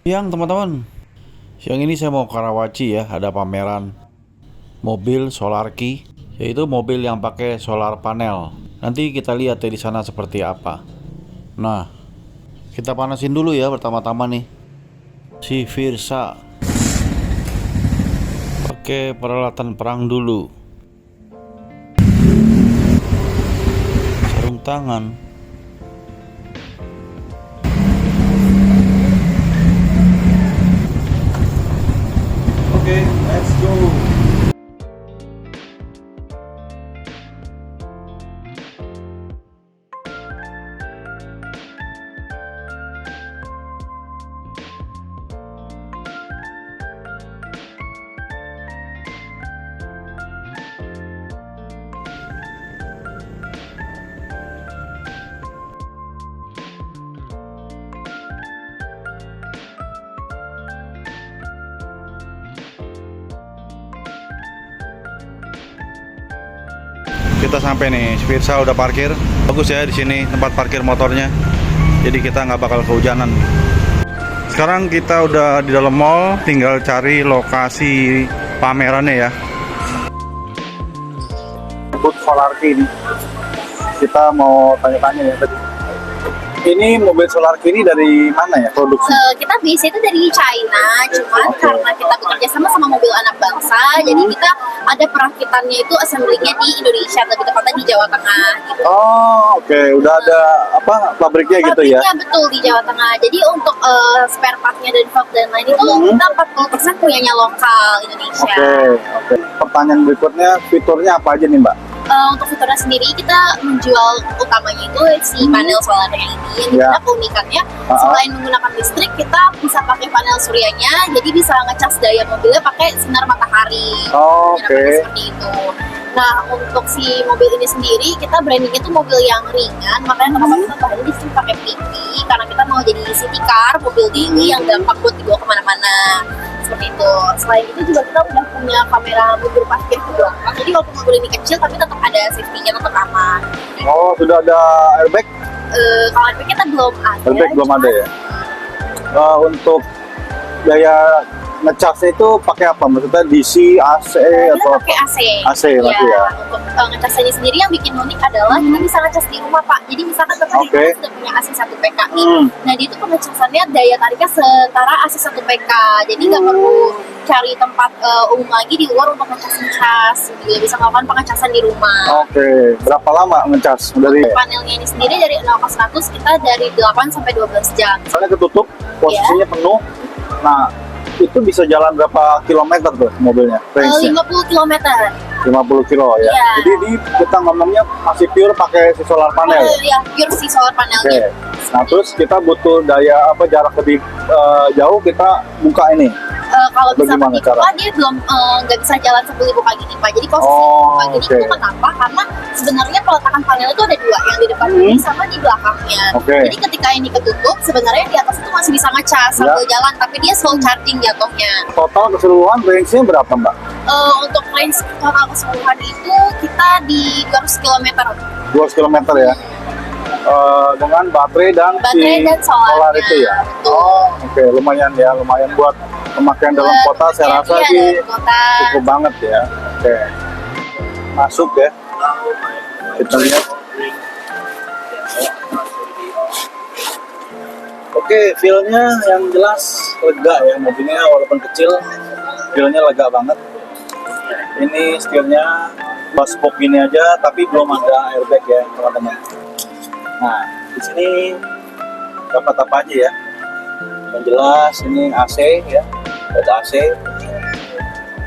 Siang teman-teman, siang ini saya mau ke Karawaci ya. Ada pameran mobil Solarki, yaitu mobil yang pakai solar panel. Nanti kita lihat ya di sana seperti apa. Nah, kita panasin dulu ya pertama-tama nih si Versa. Pakai peralatan perang dulu. Sarung tangan. Oke, let's go. Kita sampai nih, Versa udah parkir. Bagus ya di sini tempat parkir motornya. Jadi kita nggak bakal kehujanan. Sekarang kita udah di dalam mall, tinggal cari lokasi pamerannya ya. Booth Solarki ini. Kita mau tanya-tanya ya tadi. Ini mobil Solarki ini dari mana ya produksi? Kita base itu dari China, cuman karena kita bekerja sama mobil anak bangsa, jadi kita ada perakitannya itu assemblingnya di Indonesia, lebih tepatnya di Jawa Tengah gitu. Oh, oke. Udah ada apa pabriknya gitu ya? Pabriknya betul di Jawa Tengah. Jadi untuk spare partnya dan valve dan lain itu kita 40% punyanya lokal Indonesia. Oke. Pertanyaan berikutnya, fiturnya apa aja nih Mbak? Untuk fiturnya sendiri kita menjual utamanya itu si panel solarnya ini. Yang dimana keunikannya selain menggunakan listrik, kita bisa pakai panel suryanya, jadi bisa ngecas daya mobilnya pakai sinar matahari. Seperti itu. Nah, untuk si mobil ini sendiri kita brandingnya itu mobil yang ringan, makanya kenapa kita bahannya di sini pakai PP, karena kita mau jadi city car, mobil daily yang gampang buat dibawa kemana-mana. Seperti itu. Selain itu juga kita udah punya kamera mundur parkir ke belakang, jadi walaupun mobil ini kecil tapi tetap ada safety-nya, tetap aman. Oh, sudah ada airbag? Kalau airbag kita belum ada. Airbag belum ada ya? Untuk daya ngecasnya itu pakai apa? Maksudnya DC, AC Kita atau pakai AC. AC berarti ya? Untuk ngecasnya sendiri yang bikin unik adalah kita bisa ngecas di rumah, Pak. Jadi misalkan kita sudah punya AC 1 PK nih. Nah, dia itu pengecasannya daya tariknya setara AC 1 PK. Jadi nggak perlu cari tempat umum lagi di luar untuk ngecas. Juga bisa melakukan pengecasan di rumah. Oke. Berapa lama ngecas? Dari panelnya ini sendiri dari 0 ke 100 kita dari 8 sampai 12 jam. Misalnya ketutup, posisinya penuh. Nah, itu bisa jalan berapa kilometer tuh mobilnya? 50 km. 50 kilo ya. Jadi ini kita ngomongnya masih pure pakai si solar panel. Iya, pure si solar panelnya. Nah, terus kita butuh daya jarak lebih jauh, kita buka ini. Kalau misalkan dibuka dia belum nggak bisa jalan sebelum dibuka gini, Pak. Jadi posisi dibuka gini itu kenapa? Karena sebenarnya peletakan panel itu ada 2, yang di depan ini sama di belakangnya. Jadi ketika ini ketutup, sebenarnya di atas itu masih bisa ngecas sambil jalan, tapi dia slow charging jatuhnya. Total keseluruhan range-nya berapa, Mbak? Untuk range total keseluruhan itu kita di 200 km. 200 km ya? Dengan baterai dan solar itu ya? Oke, lumayan ya, lumayan buat pemakaian dalam kota. Saya rasa sih cukup banget ya. Oke, masuk ya, kita lihat. Oke, feel-nya yang jelas lega ya, mobilnya walaupun kecil, feel-nya lega banget. Ini setirnya basebox gini aja, tapi belum ada airbag ya teman-teman. Nah, di sini dapat apa aja ya? Yang jelas ini AC ya, ada AC.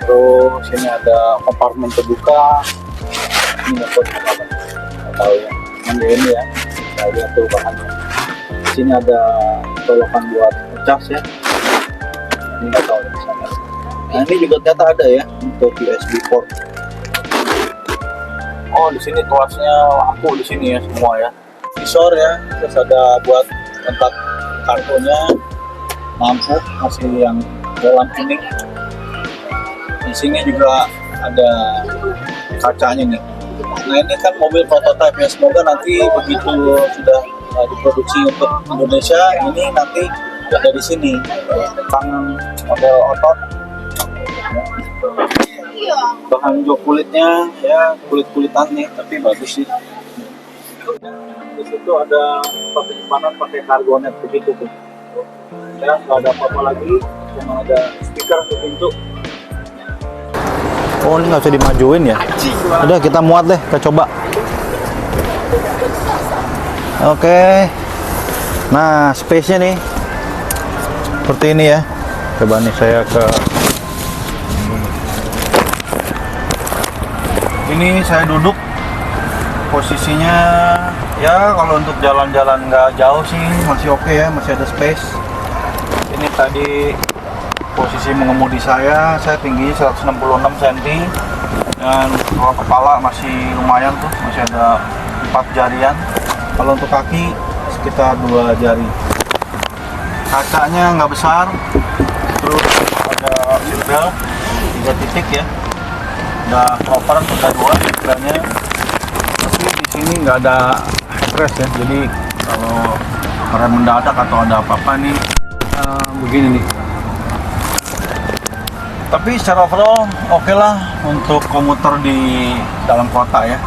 Terus ini ada kompartemen terbuka. Ini untuk apa? Nggak tahu ya. Ini ya, kita lihat tuh bahannya. Di sini ada colokan buat ngecas ya. Ini nggak tahu di sana. Nah, ini juga ternyata ada ya untuk USB port. Oh, di sini tuasnya lampu di sini ya semua ya. Visor ya, terus ada buat tempat kartunya, lampu masih yang dalam kuning. Di sini juga ada kacanya nih. Nah, ini kan mobil prototipe ya, semoga nanti begitu sudah diproduksi untuk Indonesia, ini nanti ada di sini. tangan model otot. Iya. Bahan jok kulitnya ya kulit-kulitan nih, tapi bagus sih. Di situ ada penyimpanan pakai kargonet begitu tuh. Ya nggak ada apa-apa lagi, cuma ada stiker di pintu. Oh ini nggak bisa dimajuin ya? Udah kita muat deh, kita coba. Oke. Nah space-nya nih seperti ini ya. Coba nih saya ke ini, saya duduk posisinya ya kalau untuk jalan-jalan nggak jauh sih masih oke ya, masih ada space. Ini tadi posisi mengemudi saya tinggi 166 cm dan kalau kepala masih lumayan tuh, masih ada 4 jarian. Kalau untuk kaki sekitar 2 jari. Kacanya nggak besar, terus ada seatbelt 3 titik ya. Udah proper, udah 2 sebenarnya. Tapi di sini nggak ada headrest ya, jadi kalau rem mendadak atau ada apa-apa nih begini nih. Tapi secara overall oke lah untuk komuter di dalam kota ya.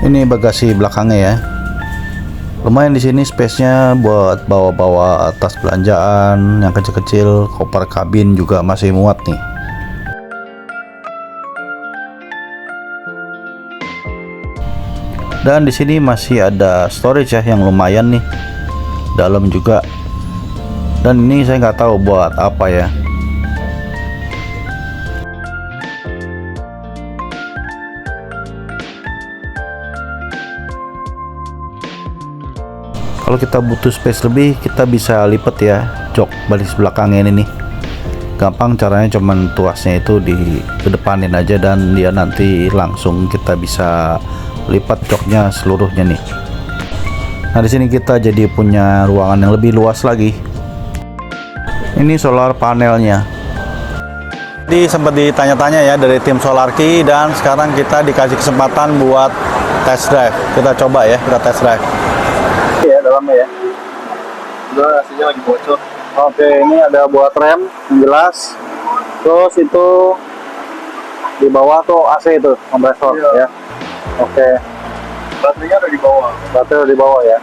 Ini bagasi belakangnya ya. Lumayan di sini space-nya buat bawa-bawa tas belanjaan yang kecil-kecil, koper kabin juga masih muat nih. Dan di sini masih ada storage ya yang lumayan nih, dalam juga. Dan ini saya nggak tahu buat apa ya. Kalau kita butuh space lebih, kita bisa lipat ya jok balis belakangnya ini nih. Gampang caranya, cuman tuasnya itu di kedepanin aja dan dia nanti langsung kita bisa lipat joknya seluruhnya nih. Nah di sini kita jadi punya ruangan yang lebih luas lagi. Ini solar panelnya. Jadi sempat ditanya-tanya ya dari tim Solarki, dan sekarang kita dikasih kesempatan buat test drive. Kita coba ya, kita test drive. Ya dalamnya ya. Udah hasilnya lagi bocor. Oke, ini ada buat rem yang jelas. Terus itu di bawah tuh AC itu kompresor ya. Oke. Baterainya ada di bawah. Baterai di bawah ya.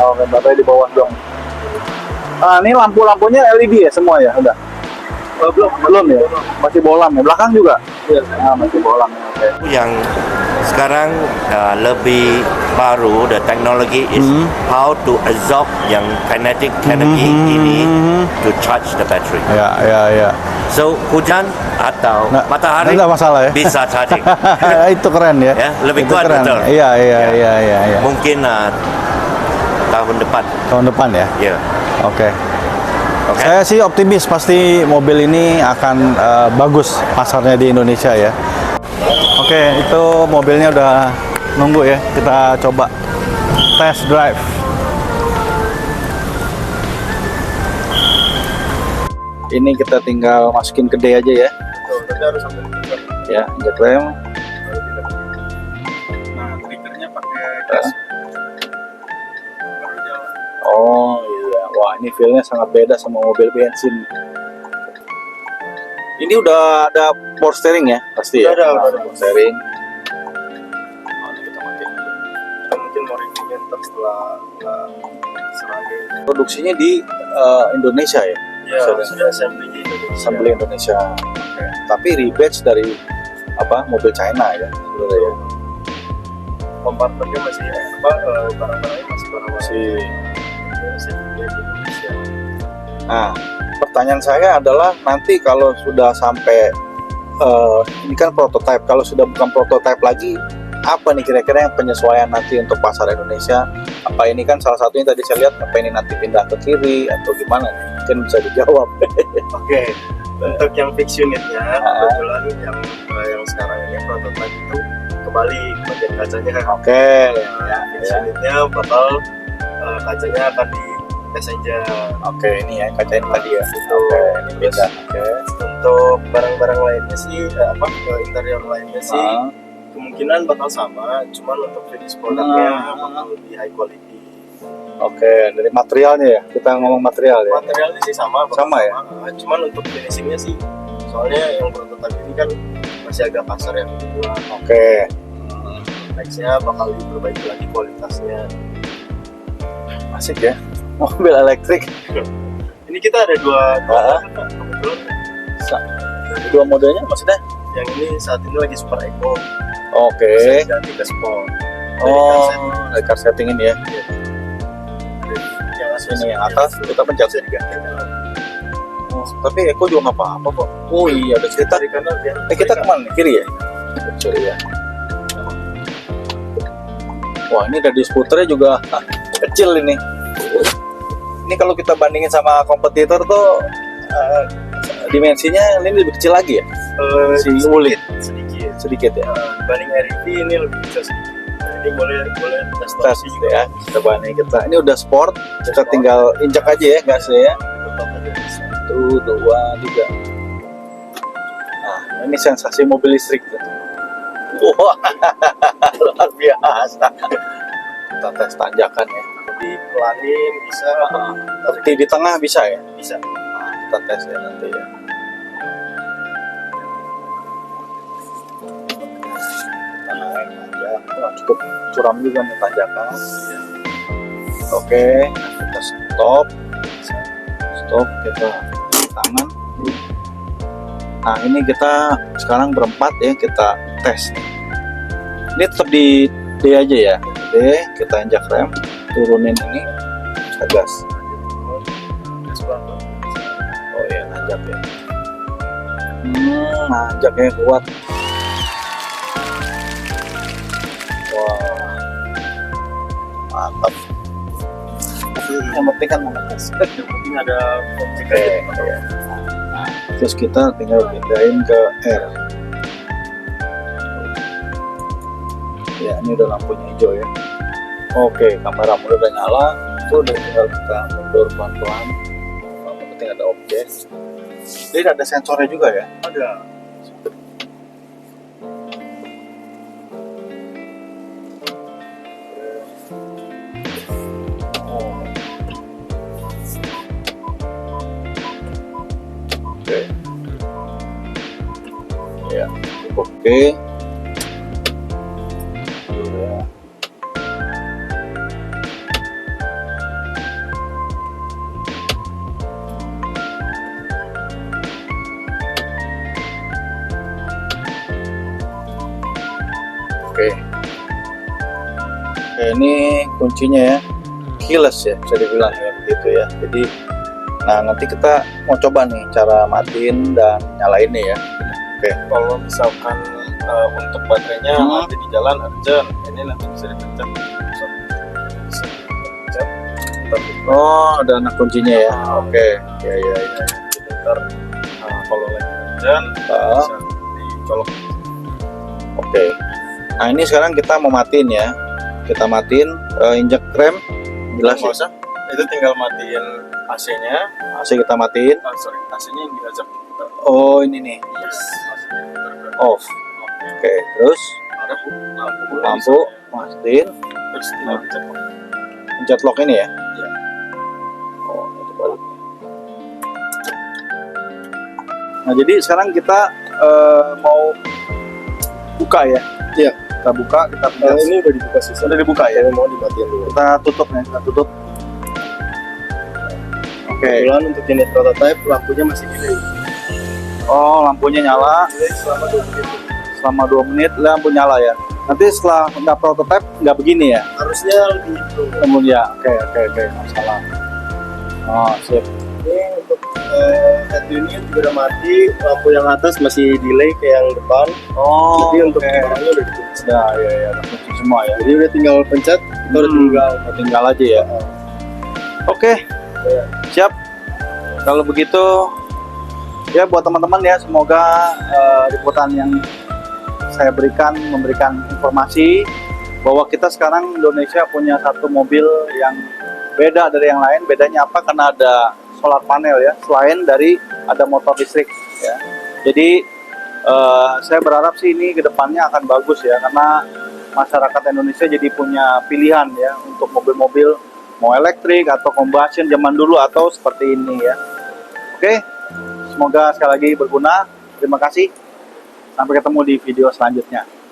Oke, baterai di bawah dong. Nah, ini lampu-lampunya LED ya semua ya, udah. Belum ya. Masih bolam ya. Belakang juga. Iya. Nah, masih bolam ya. Oke. Yang sekarang lebih baru, the technology is how to absorb yang kinetic energy ini to charge the battery. Ya. So hujan atau Nah, matahari nggak masalah ya. bisa charging. Itu keren ya. Ya, lebih Itu kuat keren. betul. Iya. Mungkin tahun depan. Tahun depan ya. Ya. Oke. Oke. Saya sih optimis pasti mobil ini akan bagus pasarnya di Indonesia ya. Oke, itu mobilnya udah nunggu ya. Kita coba test drive. Ini kita tinggal masukin ke D aja ya. Ya, injek rem. Nah, triggernya pakai gas. Oh iya, wah ini feel-nya sangat beda sama mobil bensin. Ini udah ada power steering ya, pasti ya? Udah power steering. Oh, ini kita matiin dulu. Kita mungkin mau reviewnya ntar setelah serangnya. Produksinya di Indonesia ya? Iya, sudah assembly di Indonesia. Assembly Indonesia. Okay. Tapi rebatch dari mobil China ya, sebenarnya ya. Kompartemennya masih barang-barangnya masih di Indonesia. Nah, pertanyaan saya adalah nanti kalau sudah sampai ini kan prototype, kalau sudah bukan prototype lagi, apa nih kira-kira yang penyesuaian nanti untuk pasar Indonesia? Apa ini kan salah satunya tadi saya lihat, apa ini nanti pindah ke kiri atau gimana? Mungkin bisa dijawab. Oke. Untuk yang fix unitnya, kebetulan yang sekarang ini prototype itu kebalik bagian kacanya. Oke. Fix unitnya bakal kacanya akan di passenger. Oke, ini ya kaca ini tadi ya. Oke, ini beda. Oke. Untuk barang-barang lainnya sih, interior lainnya sih kemungkinan bakal sama, cuman untuk finish produknya bakal lebih high quality. Oke, dari materialnya ya. Kita ngomong material ya. Materialnya sih sama, Pak. Sama ya? Cuman untuk finishingnya sih, soalnya yang prototipe ini kan masih agak kasar ya. Oke. Nextnya bakal diperbaiki lagi kualitasnya. Asik ya. Mobil elektrik. Ini kita ada dua Ah. Pak. Kebetulan Dua modenya maksudnya? yang ini saat ini lagi Super Eco. Oke. Bisa ganti ke Sport. Oh, dari car setting ini ya. Yang atas Ini yang atas kita pencet. bisa diganti. Oh, tapi Eko juga nggak apa-apa kok. Oh iya, ada cerita. Dari kanan biar Kita kemana? Kiri ya? Kiri ya. Wah, ini radius puternya juga kecil ini. Ini kalau kita bandingin sama kompetitor tuh dimensinya ini lebih kecil lagi ya? Si Ulit sedikit sedikit ya. dibanding RV ini lebih kecil sedikit. Nah, ini boleh Tes testasi juga ya. Kita bandingin kita. Ini udah sport. Kita tinggal injak aja ya gasnya ya. Tetap aja bisa. 1, 2, 3. Nah, ini sensasi mobil listrik tuh. Wah, luar biasa. Kita tes tanjakan ya. Jadi pelanin bisa, Nanti di tengah bisa ya? bisa. Nah, kita tes ya nanti ya. Kita naik aja. Wah, cukup curam juga nih tanjakan. Oke, kita stop. Stop, kita tangan. Nah, ini kita sekarang berempat ya, kita tes. Ini tetap di D aja ya. D, kita injak rem, turunin ini, kita gas. Gas pelan-pelan. Oh iya, nanjak ya. Nanjaknya kuat. Wah, mantap. Yang penting kan menetes. Yang penting ada objek Oke, aja. ya. Terus kita tinggal pindahin ke R. Ya, ini udah lampunya hijau ya. Oke, kamera udah nyala. Itu udah tinggal kita mundur pelan-pelan. Yang penting ada objek. Jadi ada sensornya juga ya. Ada. Oh. Oke. Ya, oke. Ya. Oke. Oke, ini kuncinya ya. Keyless ya, bisa dibilang ya begitu ya. Jadi, nah nanti kita mau coba nih cara matiin dan nyalainnya ya. Oke. Kalau misalkan untuk baterainya Hmm. ada di jalan urgent, ini nanti bisa dipencet. Bisa dipencet. Tapi Oh, ada anak kuncinya ya. Oke. Ya, ya, ya. ntar kalau lagi urgent Ah. bisa dicolok. Oke. Nah, ini sekarang kita mau matiin ya. Kita matiin, injek rem, jelas Nggak ya. usah. Itu tinggal matiin AC-nya. AC kita matiin. Sorry, AC-nya yang diajak. Oh, ini nih, Yes. off. Oke, terus Ada lampu. lampu matiin, Terus tinggal pencet. pencet lock ini ya. Iya. Oh, itu balik. Nah, jadi sekarang kita mau buka ya. Iya. Kita buka, kita Nah, pencet. ini udah dibuka sih. Sudah dibuka ya. Mau dimatiin dulu. Kita tutup ya, kita tutup. Oke. Kebetulan untuk unit prototype lampunya masih delay. Oh, lampunya nyala. Delay selama 2 menit. Selama 2 menit lampu nyala ya. Nanti setelah nggak prototype nggak begini ya. Harusnya lebih itu. Kemudian oke, masalah. Oh, sip. Ini untuk head unit juga udah mati, lampu yang atas masih delay ke yang depan. Oh, Jadi untuk oke. barangnya udah dikunci. Sudah, ya, kunci semua ya. Jadi udah tinggal pencet, kita udah tinggal aja ya. Oke, Ya. siap. Kalau begitu, ya buat teman-teman ya, semoga liputan yang saya berikan memberikan informasi bahwa kita sekarang Indonesia punya satu mobil yang beda dari yang lain. Bedanya apa? Karena ada solar panel ya, selain dari ada motor listrik ya. Jadi saya berharap sih ini kedepannya akan bagus ya, karena masyarakat Indonesia jadi punya pilihan ya untuk mobil-mobil mau elektrik atau combustion zaman dulu atau seperti ini ya. Oke, semoga sekali lagi berguna. Terima kasih. Sampai ketemu di video selanjutnya.